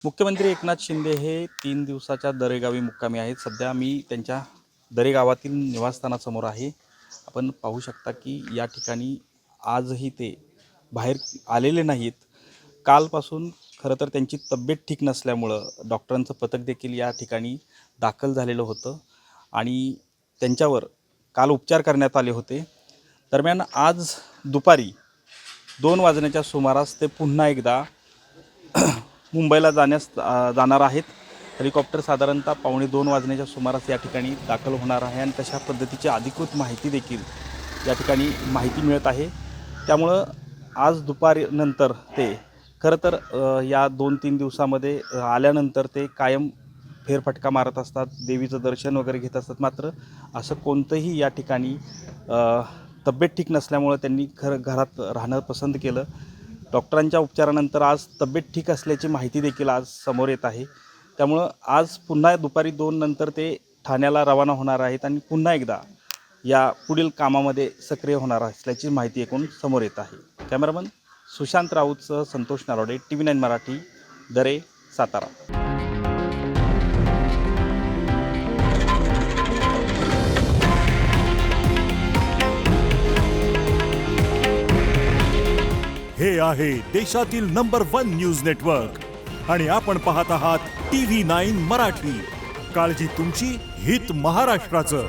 मुख्यमंत्री एकनाथ शिंदे हे 3 दिवसाच्या दरेगावी मुक्कामी आहेत. सध्या मी त्यांच्या दरेगावातील निवासस्थानासमोर आहे. आपण पाहू शकता की या ठिकाणी आजही ते बाहेर आलेले नाहीत. कालपासून खरं तर त्यांची तब्येत ठीक नसल्यामुळं डॉक्टरांचं पथक देखील या ठिकाणी दाखल झालेलं होतं आणि त्यांच्यावर काल उपचार करण्यात आले होते. दरम्यान आज दुपारी 2 वाजण्याच्या सुमारास ते पुन्हा एकदा मुंबईला जाणार आहेत. हेलिकॉप्टर साधारणतः 1:15 वाजण्याच्या सुमारास या ठिकाणी दाखल होणार आहे आणि तशा पद्धतीची अधिकृत माहिती देखील या ठिकाणी माहिती मिळत आहे. त्यामुळं आज दुपारनंतर ते खरं तर या 2-3 दिवसामध्ये आल्यानंतर ते कायम फेरफटका मारत असतात, देवीचं दर्शन वगैरे घेत असतात. मात्र असं कोणतंही या ठिकाणी तब्येत ठीक नसल्यामुळं त्यांनी घरात राहणं पसंत केलं. डॉक्टरांच्या उपचारानंतर आज तब्येत ठीक असल्याची माहिती देखील आज समोर येत आहे. त्यामुळं आज पुन्हा दुपारी 2 नंतर ते ठाण्याला रवाना होणार आहेत आणि पुन्हा एकदा या पुढील कामामध्ये सक्रिय होणार असल्याची माहिती एकूण समोर येत आहे. कॅमेरामन सुशांत राऊतसह संतोष नारोडे, TV9 मराठी, दरे, सातारा. हे आहे देशातील नंबर 1 न्यूज नेटवर्क आणि आपण पाहत आहात TV9 मराठी. काळजी तुमची, हित महाराष्ट्राचं.